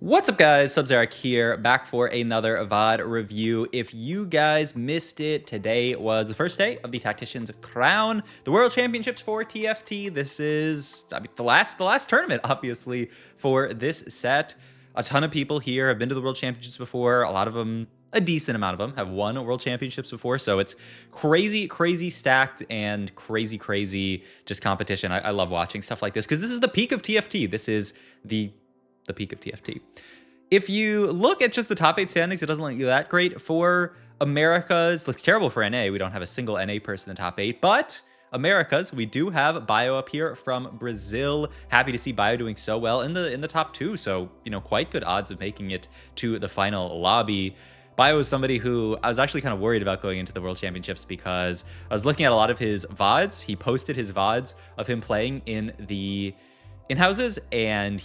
What's up, guys? Sub-Zerek here, back for another VOD review. If you guys missed it, today was the first day of the Tactician's Crown, the World Championships for TFT. This is, the last tournament, obviously, for this set. A ton of people here have been to the World Championships before. A lot of them, a decent amount of them, have won World Championships before. So it's crazy stacked and crazy just competition. I love watching stuff like this because this is the peak of TFT. This is the peak of TFT. If you look at just the top 8 standings, it doesn't look that great. For Americas, looks terrible for NA. We don't have a single NA person in the top 8, but Americas, we do have Bio up here from Brazil. Happy to see Bio doing so well in the top 2. So, you know, quite good odds of making it to the final lobby. Bio is somebody who I was actually kind of worried about going into the World Championships because I was looking at a lot of his VODs. He posted his VODs of him playing in the in-houses, and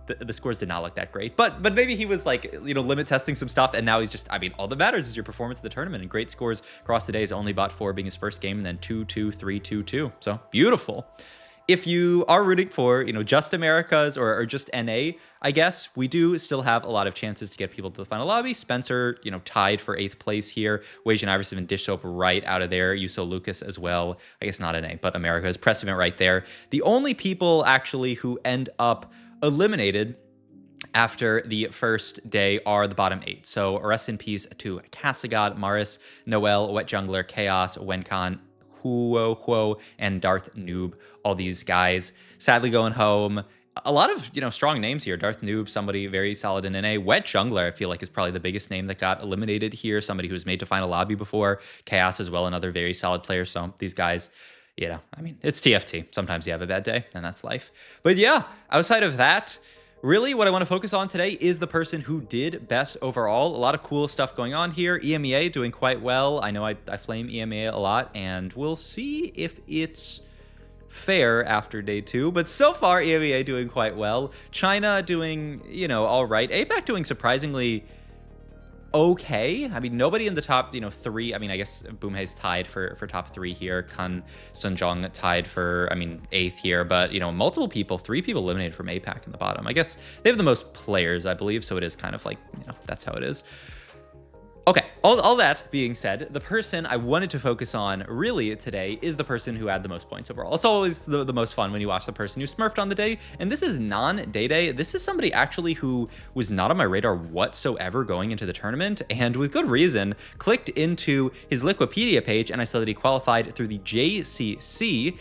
the scores did not look that great, but maybe he was like, you know, limit testing some stuff, and now he's just, I mean, all that matters is your performance in the tournament, and great scores across the days. Only bot 4 being his first game, and then 2-2, 3-2, 2. So beautiful. If you are rooting for, you know, just Americas or just NA, I guess we do still have a lot of chances to get people to the final lobby. Spencer, you know, tied for 8th place here. Wage and Iverson and Dish Soap right out of there. Yuso Lucas as well. I guess not NA, but Americas. Precedent right there. The only people actually who end up eliminated after the first day are the bottom 8. So rest in peace to Kasagod, Maris, Noel, Wet Jungler, Chaos, Wenkan, Huo, and Darth Noob. All these guys sadly going home. A lot of, you know, strong names here. Darth Noob, somebody very solid in NA. Wet Jungler, I feel like, is probably the biggest name that got eliminated here. Somebody who was made to final lobby before. Chaos as well, another very solid player. So these guys, you know, I mean, it's TFT. Sometimes you have a bad day, and that's life. But yeah, outside of that, really what I want to focus on today is the person who did best overall. A lot of cool stuff going on here. EMEA doing quite well. I know I flame EMEA a lot, and we'll see if it's fair after day 2. But so far, EMEA doing quite well. China doing, you know, all right. APAC doing surprisingly okay. I mean, nobody in the top, you know, 3. I mean, I guess Boomhay's tied for top 3 here. Kun Sunjong tied for, I mean, 8th here. But, you know, multiple people, 3 people eliminated from APAC in the bottom. I guess they have the most players, I believe. So it is kind of like, you know, that's how it is. Okay, all that being said, the person I wanted to focus on really today is the person who had the most points overall. It's always the most fun when you watch the person who smurfed on the day, and this is NanDeDe. This is somebody actually who was not on my radar whatsoever going into the tournament, and with good reason. Clicked into his Liquipedia page, and I saw that he qualified through the JCC,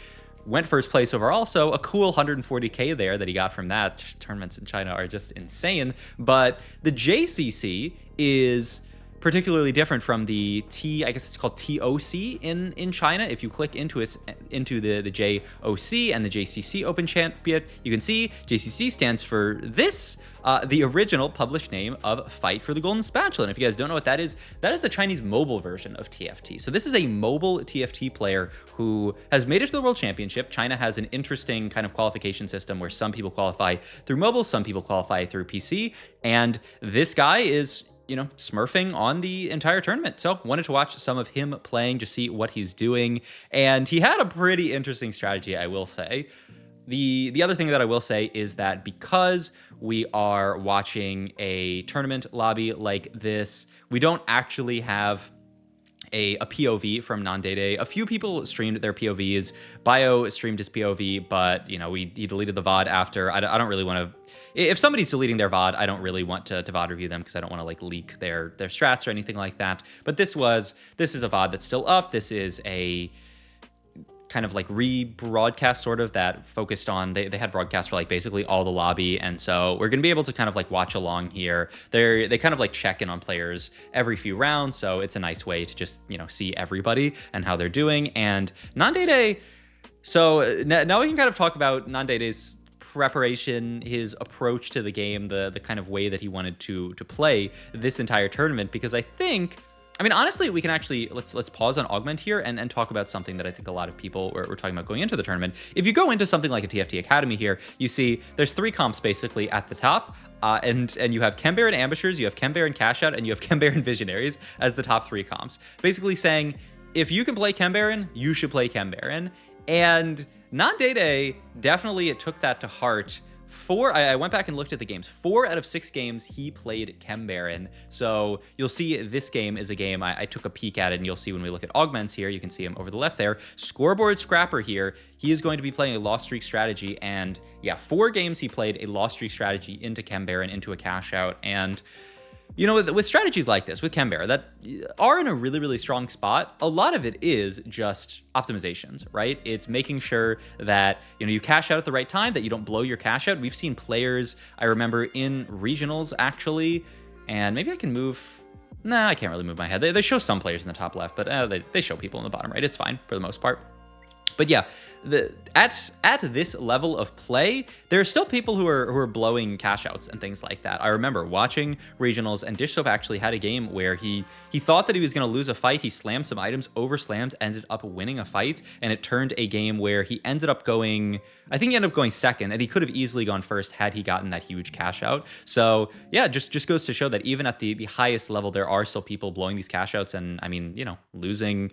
went first place overall, so a cool 140k there that he got from that. Tournaments in China are just insane, but the JCC is particularly different from the I guess it's called TOC in China. If you click into the JOC and the JCC Open Champion, you can see JCC stands for this, the original published name of Fight for the Golden Spatula. And if you guys don't know what that is the Chinese mobile version of TFT. So this is a mobile TFT player who has made it to the World Championship. China has an interesting kind of qualification system where some people qualify through mobile, some people qualify through PC, and this guy is, you know, smurfing on the entire tournament. So wanted to watch some of him playing, just see what he's doing. And he had a pretty interesting strategy, I will say. The other thing that I will say is that because we are watching a tournament lobby like this, we don't actually have a POV from NanDeDe. A few people streamed their POVs. Bio streamed his POV, but, you know, he deleted the VOD after. I don't really want to. If somebody's deleting their VOD, I don't really want to VOD review them because I don't want to like leak their strats or anything like that. But this is a VOD that's still up. This is a kind of like rebroadcast sort of that focused on, they had broadcasts for like basically all the lobby, and so we're gonna be able to kind of like watch along here. They kind of like check in on players every few rounds, so it's a nice way to just, you know, see everybody and how they're doing. And NanDeDe, so now we can kind of talk about NanDeDe's preparation, his approach to the game, the kind of way that he wanted to play this entire tournament, because I think, I mean, honestly, we can actually, let's pause on Augment here and talk about something that I think a lot of people were talking about going into the tournament. If you go into something like a TFT Academy here, you see there's 3 comps basically at the top, and you have Chem Baron Ambushers, you have Chem Baron Cashout, and you have Chem Baron Visionaries as the top 3 comps. Basically saying, if you can play Chem Baron, you should play Chem Baron. And NanDeDe definitely took that to heart I went back and looked at the games. 4 out of 6 games he played Chem Baron. So you'll see this game is a game I took a peek at it, and you'll see when we look at augments here, you can see him over the left there. Scoreboard Scrapper here. He is going to be playing a lost streak strategy, and yeah, 4 games he played a lost streak strategy into Chem Baron, into a cash out. And you know, with strategies like this, with Chem Baron, that are in a really, really strong spot, a lot of it is just optimizations, right? It's making sure that, you know, you cash out at the right time, that you don't blow your cash out. We've seen players, I remember in regionals actually, and maybe I can move, nah, I can't really move my head. They show some players in the top left, but they show people in the bottom right. It's fine for the most part. But yeah, at this level of play, there are still people who are blowing cash outs and things like that. I remember watching regionals, and Dish Soap actually had a game where he thought that he was going to lose a fight. He slammed some items, overslammed, ended up winning a fight, and it turned a game where he ended up going, I think he ended up going second, and he could have easily gone first had he gotten that huge cash out. So yeah, just goes to show that even at the highest level, there are still people blowing these cash outs, and I mean, you know, losing,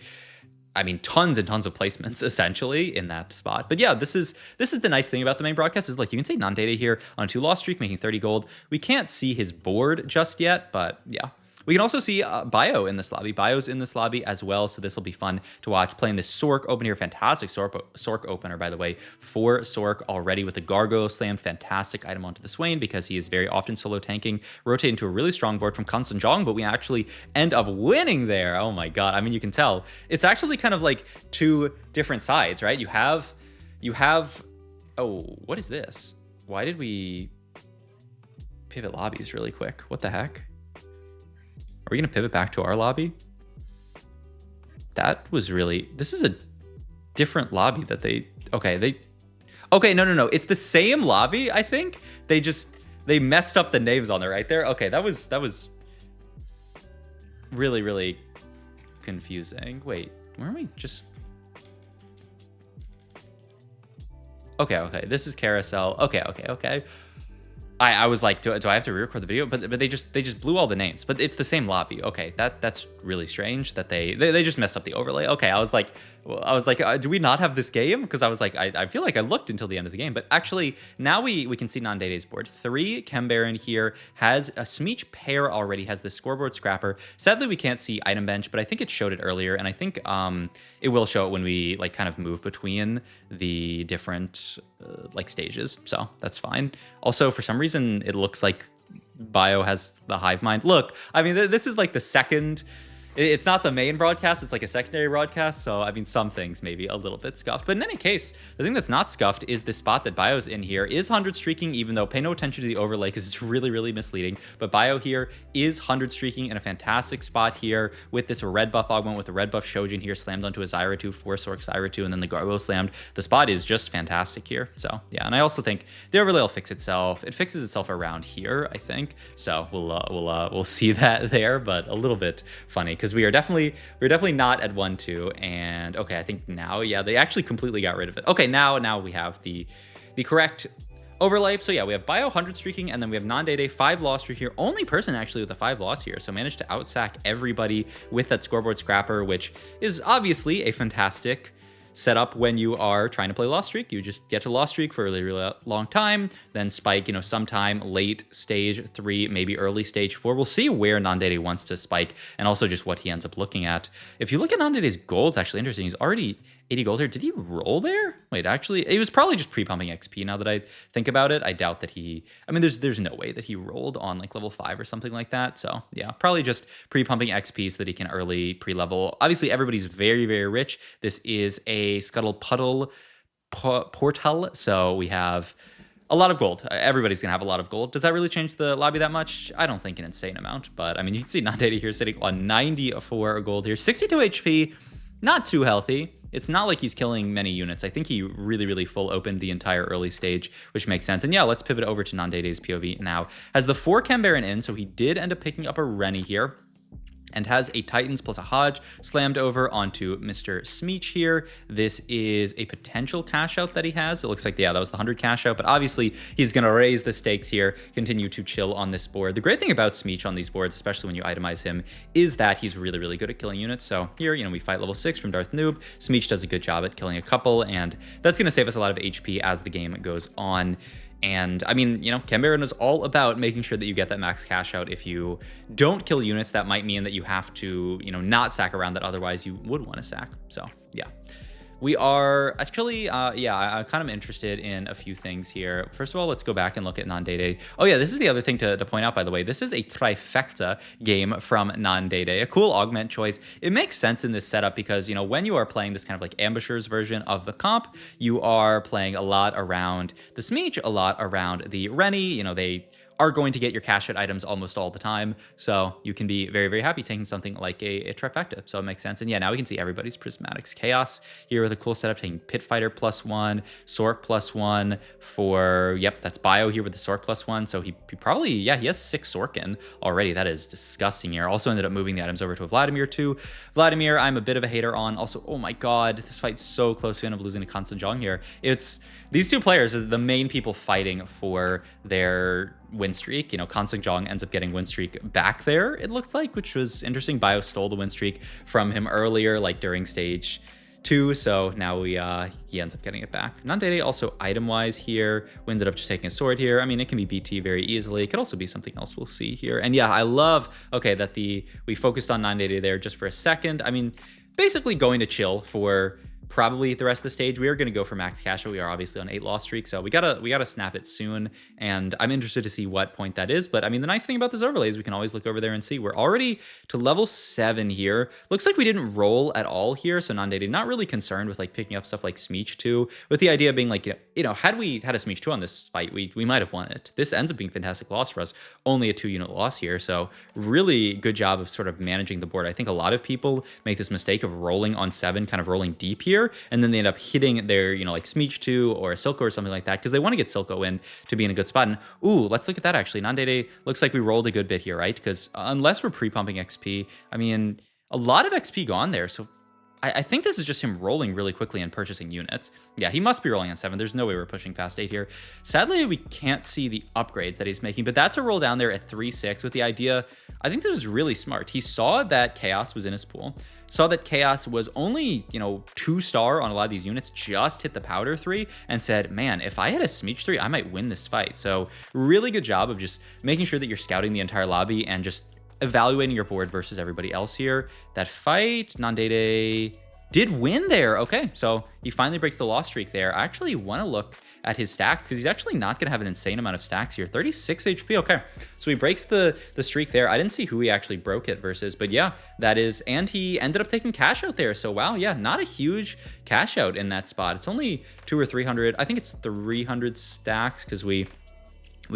I mean, tons and tons of placements essentially in that spot. But yeah, this is the nice thing about the main broadcast is, like, you can see NanDeDe here on a 2 loss streak, making 30 gold. We can't see his board just yet, but yeah. We can also see Bio in this lobby. Bio's in this lobby as well, so this will be fun to watch. Playing the Sork open here. Fantastic Sork opener, by the way, for Sork already with the Gargoyle Slam. Fantastic item onto the Swain because he is very often solo tanking. Rotate into a really strong board from Constant Jong, but we actually end up winning there. Oh my god. I mean, you can tell. It's actually kind of like 2 different sides, right? You have... Oh, what is this? Why did we pivot lobbies really quick? What the heck? Are we going to pivot back to our lobby? That was really... This is a different lobby that they... Okay, no. It's the same lobby, I think. They messed up the names on there right there. Okay, that was really, really confusing. Wait, where am I just... Okay. This is Carousel. Okay. I was like, do I have to re-record the video? But they just blew all the names. But it's the same lobby. Okay, that's really strange that they just messed up the overlay. Okay, I was like, do we not have this game? Because I was like, I feel like I looked until the end of the game. But actually, now we can see NanDeDe's board. 3 Chem Baron here has a Smeech pair already, has the Scoreboard Scrapper. Sadly, we can't see item bench, but I think it showed it earlier, and I think it will show it when we like kind of move between the different like stages. So that's fine. Also, for some reason, it looks like Bio has the hive mind. Look, I mean, this is like the second... It's not the main broadcast, it's like a secondary broadcast, so I mean, some things maybe a little bit scuffed. But in any case, the thing that's not scuffed is the spot that Bio's in here is 100 streaking, even though pay no attention to the overlay because it's really, really misleading. But Bio here is 100 streaking in a fantastic spot here with this red buff augment, with the red buff Shojin here slammed onto a Zyra 2, 4 Sork Zyra 2, and then the Gargoyle slammed. The spot is just fantastic here. So yeah, and I also think the overlay will fix itself. It fixes itself around here, I think. So we'll see that there, but a little bit funny because we're definitely not at 1-2, and okay, I think now, yeah, they actually completely got rid of it. Okay, now we have the correct overlay. So yeah, we have Bio 100 streaking, and then we have NanDeDe 5 loss streak here. Only person actually with a 5 loss here, so managed to outsack everybody with that Scoreboard Scrapper, which is obviously a fantastic setup when you are trying to play lost streak. You just get to lost streak for a really, really long time, then spike, you know, sometime late stage 3, maybe early stage 4. We'll see where NanDeDe wants to spike, and also just what he ends up looking at. If you look at NanDeDe's gold, it's actually interesting. He's already 80 gold here. Did he roll there? Wait, actually, it was probably just pre-pumping XP now that I think about it. I doubt that he... I mean, there's no way that he rolled on like level 5 or something like that. So yeah, probably just pre-pumping XP so that he can early pre-level. Obviously, everybody's very, very rich. This is a Scuttle Puddle portal, so we have a lot of gold. Everybody's gonna have a lot of gold. Does that really change the lobby that much? I don't think an insane amount, but I mean, you can see NanDeDe here sitting on 94 gold here, 62 HP, not too healthy. It's not like he's killing many units. I think he really, really full opened the entire early stage, which makes sense. And yeah, let's pivot over to NanDeDe's POV now. Has the 4 Chem Baron in, so he did end up picking up a Rennie here, and has a Titans plus a Hodge slammed over onto Mr. Smeech here. This is a potential cash out that he has. It looks like, yeah, that was the 100 cash out, but obviously he's going to raise the stakes here, continue to chill on this board. The great thing about Smeech on these boards, especially when you itemize him, is that he's really, really good at killing units. So here, you know, we fight level 6 from Darth Noob. Smeech does a good job at killing a couple, and that's going to save us a lot of HP as the game goes on. And I mean, you know, Chem Baron is all about making sure that you get that max cash out. If you don't kill units, that might mean that you have to, you know, not sack around that otherwise you would want to sack. So yeah. We are actually, yeah, I'm kind of interested in a few things here. First of all, let's go back and look at NanDeDe. Oh yeah, this is the other thing to point out, by the way. This is a trifecta game from NanDeDe, a cool augment choice. It makes sense in this setup because, you know, when you are playing this kind of like Ambusher's version of the comp, you are playing a lot around the Smeech, a lot around the Rennie. You know, they are going to get your cash out items almost all the time. So you can be very, very happy taking something like a trifecta. So it makes sense. And yeah, now we can see everybody's Prismatics Chaos here with a cool setup, taking Pit Fighter +1, Sork +1 for, yep, that's Bio here with the Sork +1. So he probably, yeah, he has 6 Sorkin already. That is disgusting here. Also ended up moving the items over to a Vladimir too. Vladimir, I'm a bit of a hater on. Also, oh my God, this fight's so close to end up losing to Constant Jong here. It's, these two players are the main people fighting for their win streak. You know, Constant Jong ends up getting win streak back there, it looked like, which was interesting. Bio stole the win streak from him earlier, like during stage 2, so now he ends up getting it back. NanDeDe also item-wise here, we ended up just taking a sword here. I mean, it can be BT very easily. It could also be something else we'll see here. And yeah, I love, okay, that we focused on NanDeDe there just for a second. I mean, basically going to chill for probably the rest of the stage. We are going to go for max cash out. We are obviously on 8 loss streak, so we gotta snap it soon, and I'm interested to see what point that is. But I mean, the nice thing about this overlay is we can always look over there and see. We're already to level 7 here. Looks like we didn't roll at all here, so NanDeDe not really concerned with like picking up stuff like Smeech 2, with the idea being like, you know, had we had a Smeech 2 on this fight, we might have won it. This ends up being fantastic loss for us, only a 2-unit loss here, so really good job of sort of managing the board. I think a lot of people make this mistake of rolling on 7, kind of rolling deep here, and then they end up hitting their, you know, like Smeech 2 or a Silco or something like that, because they want to get Silco in to be in a good spot. And ooh, let's look at that actually. NanDeDe looks like we rolled a good bit here, right? Because unless we're pre-pumping XP, I mean, a lot of XP gone there, so I think this is just him rolling really quickly and purchasing units. Yeah, he must be rolling on 7. There's no way we're pushing past 8 here. Sadly, we can't see the upgrades that he's making, but that's a roll down there at 3-6 with the idea. I think this is really smart. He saw that Chaos was in his pool, saw that Chaos was only, you know, 2-star on a lot of these units, just hit the Powder 3, and said, man, if I had a Smeech 3, I might win this fight. So really good job of just making sure that you're scouting the entire lobby and just evaluating your board versus everybody else here. That fight, NanDeDe did win there. Okay, so he finally breaks the loss streak there. I actually want to look at his stacks because he's actually not going to have an insane amount of stacks here. 36 HP. Okay, so he breaks the streak there. I didn't see who he actually broke it versus, but yeah, that is, and he ended up taking cash out there. So wow, yeah, not a huge cash out in that spot. It's only 200 or 300. I think it's 300 stacks because we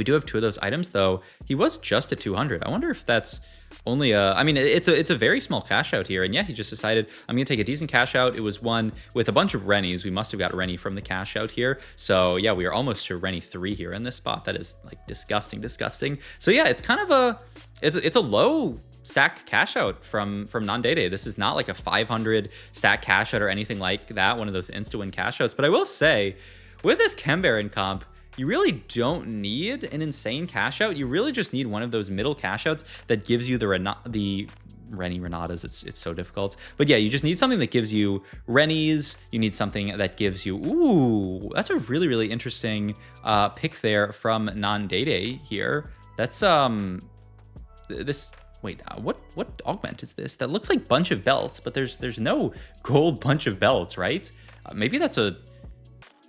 do have 2 of those items, though. He was just at 200. I wonder if that's only a, I mean, it's a very small cash out here. And yeah, he just decided, I'm going to take a decent cash out. It was one with a bunch of Rennies. We must have got Rennie from the cash out here. So yeah, we are almost to Rennie 3 here in this spot. That is like disgusting. So yeah, it's kind of it's a low stack cash out from NanDeDe. This is not like a 500 stack cash out or anything like that, one of those insta-win cash outs. But I will say, with this Chem Baron comp, you really don't need an insane cash out. You really just need one of those middle cash outs that gives you the Rennie Renatas. It's so difficult. But yeah, you just need something that gives you Rennies. You need something that gives you, ooh, that's a really, really interesting pick there from NanDeDe here. That's, this, wait, what augment is this? That looks like bunch of belts, but there's no gold bunch of belts, right? Maybe that's a,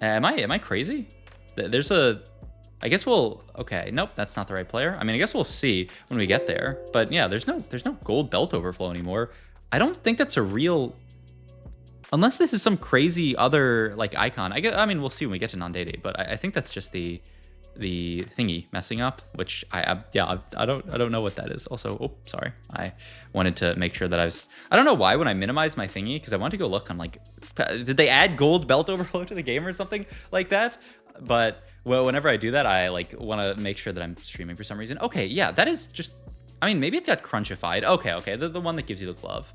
am I crazy? There's a, I guess we'll, okay, nope, that's not the right player. I mean, I guess we'll see when we get there. But yeah, there's no gold belt overflow anymore. I don't think that's a real, unless this is some crazy other like icon. I mean, we'll see when we get to NanDeDe, but I think that's just the thingy messing up, which I don't know what that is. Also, oh, sorry. I wanted to make sure that I don't know why when I minimize my thingy, because I want to go look, I'm like, did they add gold belt overflow to the game or something like that? But well, whenever I do that, I like want to make sure that I'm streaming for some reason. Okay, yeah, that is just, I mean, maybe it got crunchified. Okay, the one that gives you the glove.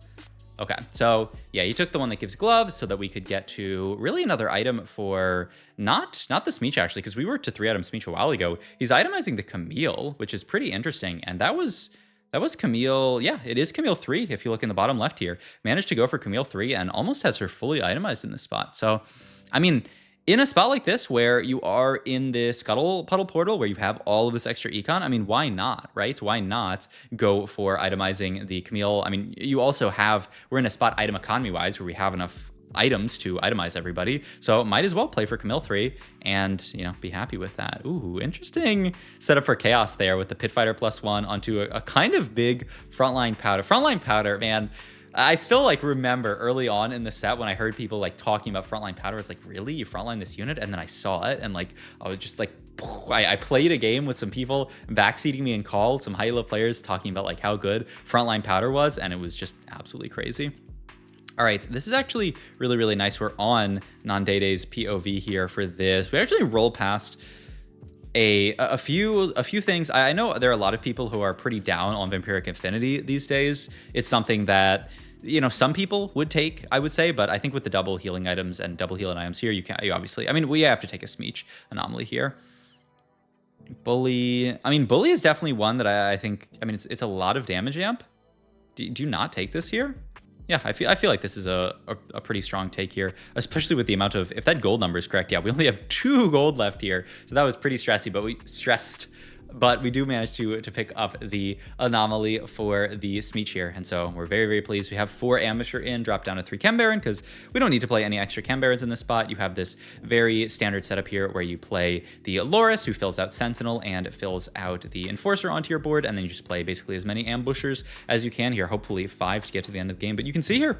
Okay, so yeah, he took the one that gives gloves so that we could get to really another item for not the Smeech actually, because we were to 3 item Smeech a while ago. He's itemizing the Camille, which is pretty interesting, and that was Camille. Yeah, it is Camille 3 if you look in the bottom left here. Managed to go for Camille 3 and almost has her fully itemized in this spot. So, I mean, in a spot like this where you are in the Scuttle Puddle portal where you have all of this extra econ, I mean, why not, right? Why not go for itemizing the Camille? I mean, you also have, we're in a spot item economy wise where we have enough items to itemize everybody, so might as well play for Camille 3 and, you know, be happy with that. Ooh, interesting setup for Chaos there with the Pit Fighter +1 onto a kind of big frontline powder. Frontline powder, man. I still like remember early on in the set when I heard people like talking about frontline powder. It's like, really, you frontline this unit? And then I saw it and like I was just like, I played a game with some people backseating me in call, some high elo players talking about like how good frontline powder was, and it was just absolutely crazy. All right, this is actually really, really nice. We're on NanDeDe's POV here for this. We actually roll past a few things. I know there are a lot of people who are pretty down on Vampiric Affinity these days. It's something that, you know, some people would take, I would say, but I think with the double healing items and double healing items here, you obviously, I mean, we have to take a Smeech Anomaly here. Bully, I mean, Bully is definitely one that I think, I mean, it's a lot of damage amp. Do you not take this here? Yeah, I feel like this is a pretty strong take here, especially with the amount of, if that gold number is correct, yeah, we only have 2 gold left here. So that was pretty stressy, but we do manage to pick up the Anomaly for the Smeech here. And so we're very, very pleased. We have 4 Ambusher in, drop down to 3 Chem Baron, because we don't need to play any extra Chem Barons in this spot. You have this very standard setup here where you play the Loris, who fills out Sentinel and fills out the Enforcer onto your board, and then you just play basically as many Ambushers as you can here, hopefully 5 to get to the end of the game. But you can see here,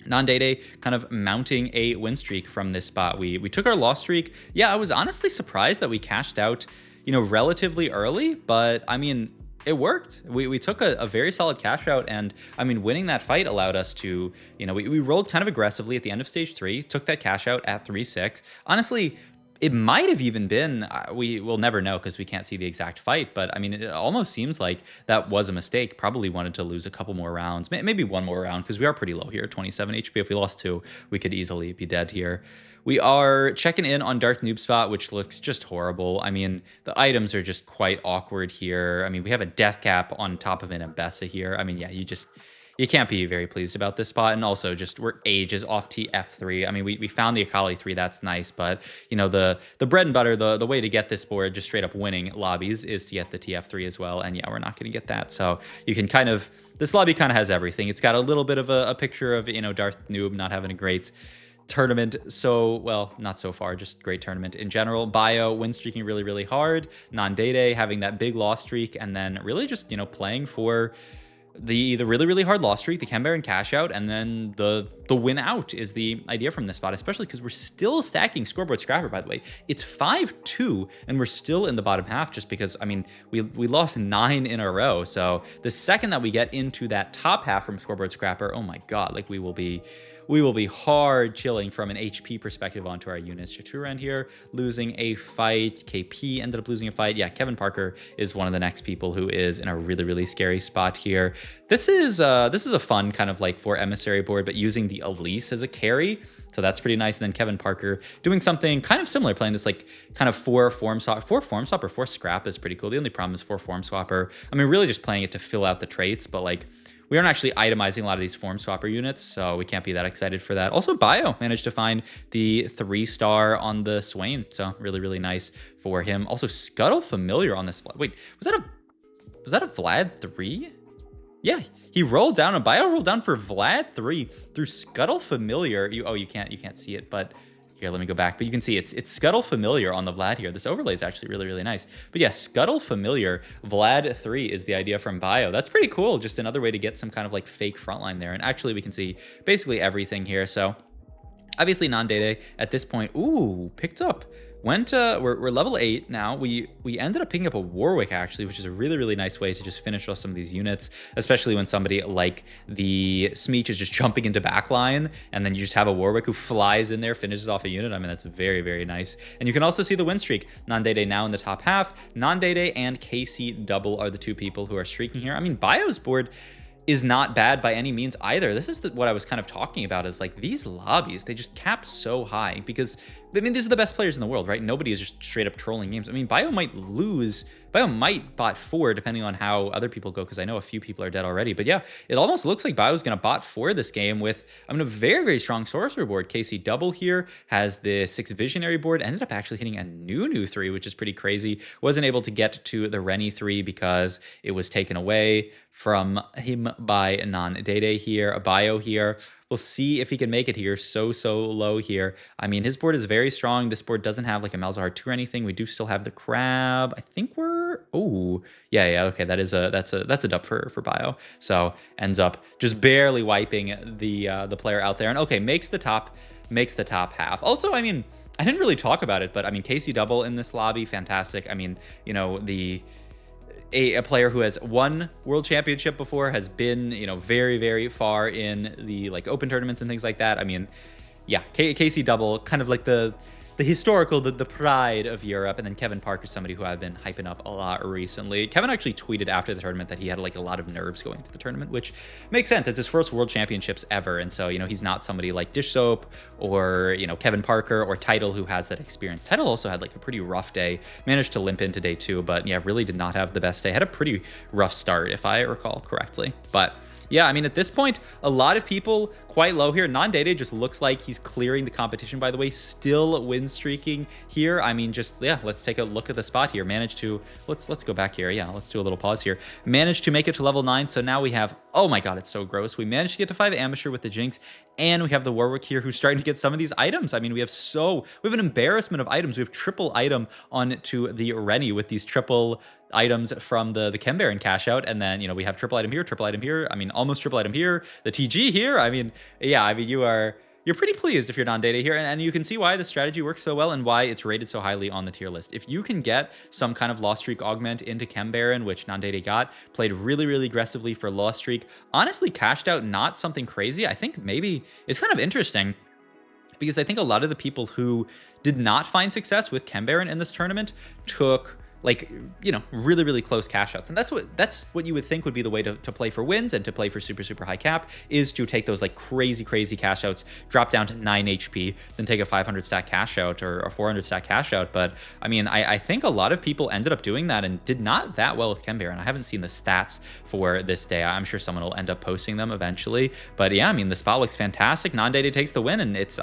NanDeDe kind of mounting a win streak from this spot. We took our loss streak. Yeah, I was honestly surprised that we cashed out, you know, relatively early, but I mean, it worked. We took a very solid cash out, and I mean, winning that fight allowed us to, you know, we rolled kind of aggressively at the end of stage 3, took that cash out at 3-6. Honestly, it might have even been, we will never know because we can't see the exact fight, but I mean, it almost seems like that was a mistake. Probably wanted to lose a couple more rounds, maybe one more round, because we are pretty low here, 27 HP. If we lost 2, we could easily be dead here. We are checking in on Darth Noob spot, which looks just horrible. I mean, the items are just quite awkward here. I mean, we have a death cap on top of an Ambessa here. I mean, yeah, you can't be very pleased about this spot. And also just we're ages off TF3. I mean, we found the Akali 3, that's nice, but you know, the bread and butter, the way to get this board, just straight up winning lobbies, is to get the TF3 as well. And yeah, we're not gonna get that. So you can kind of, this lobby kind of has everything. It's got a little bit of a picture of, you know, Darth Noob not having a great tournament, so well, not so far, just great tournament in general. Bio win streaking really, really hard. NanDeDe having that big loss streak, and then really just, you know, playing for the really, really hard loss streak, the Chem Baron cash out, and then the win out is the idea from this spot, especially because we're still stacking scoreboard scrapper, by the way. It's 5-2, and we're still in the bottom half just because, I mean, we lost 9 in a row. So the second that we get into that top half from scoreboard scrapper, oh my god, like we will be hard chilling from an HP perspective onto our units. Shaturan here losing a fight. KP ended up losing a fight. Yeah, Kevin Parker is one of the next people who is in a really, really scary spot here. This is a fun kind of like for emissary board, but using the Elise as a carry. So that's pretty nice. And then Kevin Parker doing something kind of similar, playing this like kind of 4 form swap or 4 scrap is pretty cool. The only problem is 4 form swapper. I mean, really just playing it to fill out the traits, but like, we aren't actually itemizing a lot of these form swapper units, so we can't be that excited for that. Also, Bio managed to find the 3-star on the Swain, so really, really nice for him. Also, Scuttle Familiar on this. Wait, was that a Vlad 3? Yeah, he rolled down, and Bio rolled down for Vlad 3 through Scuttle Familiar. You can't see it, but here, let me go back. But you can see it's Scuttle Familiar on the Vlad here. This overlay is actually really, really nice. But yeah, Scuttle Familiar, Vlad 3 is the idea from Bio. That's pretty cool. Just another way to get some kind of like fake frontline there. And actually we can see basically everything here. So obviously NanDeDe at this point, ooh, picked up. We're level 8 now. We ended up picking up a Warwick actually, which is a really, really nice way to just finish off some of these units, especially when somebody like the Smeech is just jumping into backline, and then you just have a Warwick who flies in there, finishes off a unit. I mean, that's very, very nice. And you can also see the win streak. NanDeDe now in the top half. NanDeDe and KC Double are the 2 people who are streaking here. I mean, Bio's board is not bad by any means either. This is what I was kind of talking about, is like these lobbies, they just cap so high because I mean, these are the best players in the world, right? Nobody is just straight up trolling games. I mean, Bio might lose. Bio might bot 4 depending on how other people go, because I know a few people are dead already. But yeah, it almost looks like Bio's going to bot 4 this game with, I mean, a very, very strong sorcerer board. KC double here has the 6 visionary board, ended up actually hitting a new 3, which is pretty crazy. Wasn't able to get to the Rennie 3 because it was taken away from him by NanDeDe here, a Bio here. We'll see if he can make it here. So low here. I mean, his board is very strong. This board doesn't have like a Malzahar 2 or anything. We do still have the crab. I think we're, oh, yeah, okay. That's a dub for Bio. So ends up just barely wiping the player out there. And okay, makes the top half. Also, I mean, I didn't really talk about it, but I mean, KC double in this lobby, fantastic. I mean, you know, a player who has won world championship before, has been, you know, very, very far in the like open tournaments and things like that. I mean, yeah, KC double, kind of like the historical, the pride of Europe. And then Kevin Parker, somebody who I've been hyping up a lot recently. Kevin actually tweeted after the tournament that he had like a lot of nerves going to the tournament, which makes sense. It's his first world championships ever. And so, you know, he's not somebody like Dish Soap or, you know, Kevin Parker or Title who has that experience. Title also had like a pretty rough day, managed to limp into day 2, but yeah, really did not have the best day. Had a pretty rough start, if I recall correctly. But yeah, I mean, at this point, a lot of people quite low here. NanDeDe just looks like he's clearing the competition, by the way, still win streaking here. I mean, just, yeah, let's take a look at the spot here. Managed to, let's go back here. Yeah, let's do a little pause here. Managed to make it to level 9. So now we have, oh my God, it's so gross. We managed to get to 5 Ambusher with the Jinx, and we have the Warwick here who's starting to get some of these items. I mean, we have an embarrassment of items. We have triple item onto the Rennie with these triple items from the Chem Baron cash out, and then, you know, we have triple item here, I mean, almost triple item here, the TG here. I mean, yeah, I mean, you're pretty pleased if you're NanDeDe here, and you can see why the strategy works so well and why it's rated so highly on the tier list. If you can get some kind of lost streak augment into Chem Baron, which NanDeDe got, played really aggressively for lost streak, honestly cashed out not something crazy. I think maybe it's kind of interesting, because I think a lot of the people who did not find success with Chem Baron in this tournament took, like, you know, really close cash outs. And that's what you would think would be the way to play for wins and to play for super high cap, is to take those like crazy cash outs, drop down to 9 HP, then take a 500 stack cash out or a 400 stack cash out. But I mean, I think a lot of people ended up doing that and did not that well with Chem Baron. I haven't seen the stats for this day. I'm sure someone will end up posting them eventually. But yeah, I mean, the spot looks fantastic. NanDeDe takes the win, and it's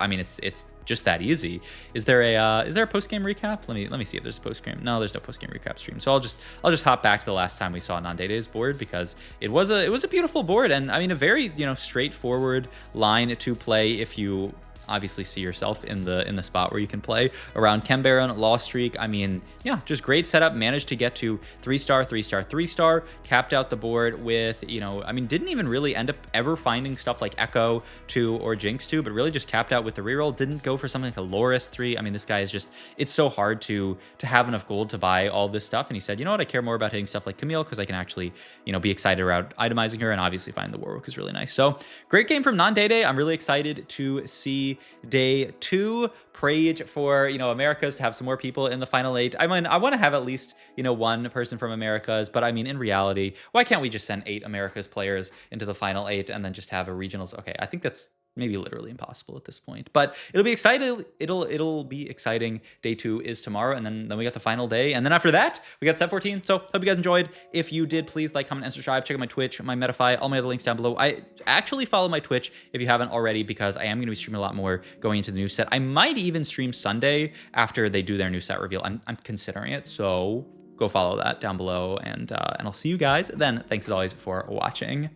just that easy. Is there a post-game recap? Let me see if there's a post-game. No, there's no post-game recap stream. So I'll just hop back to the last time we saw NanDeDe's board, because it was a beautiful board, and I mean, a very, you know, straightforward line to play if you obviously see yourself in the spot where you can play around Chem Baron, Lost Streak. I mean, yeah, just great setup. Managed to get to 3-star, 3-star, 3-star, capped out the board with, you know, I mean, didn't even really end up ever finding stuff like Echo 2 or Jinx 2, but really just capped out with the reroll. Didn't go for something like a Loris 3. I mean, this guy is just, it's so hard to have enough gold to buy all this stuff. And he said, you know what, I care more about hitting stuff like Camille, because I can actually, you know, be excited around itemizing her, and obviously find the Warwick is really nice. So great game from NanDeDe. I'm really excited to see day 2. Prayed for, you know, Americas to have some more people in the final 8. I mean, I want to have at least, you know, one person from Americas, but I mean, in reality, why can't we just send 8 Americas players into the final 8 and then just have a regionals? Okay, I think that's maybe literally impossible at this point, but it'll be exciting. It'll be exciting. Day 2 is tomorrow, and then we got the final day, and then after that we got set 14. So hope you guys enjoyed. If you did, please like, comment, and subscribe. Check out my Twitch, my Metafy, all my other links down below. I actually follow my Twitch if you haven't already, because I am going to be streaming a lot more going into the new set. I might even stream Sunday after they do their new set reveal. I'm considering it, so go follow that down below, and I'll see you guys then. Thanks as always for watching.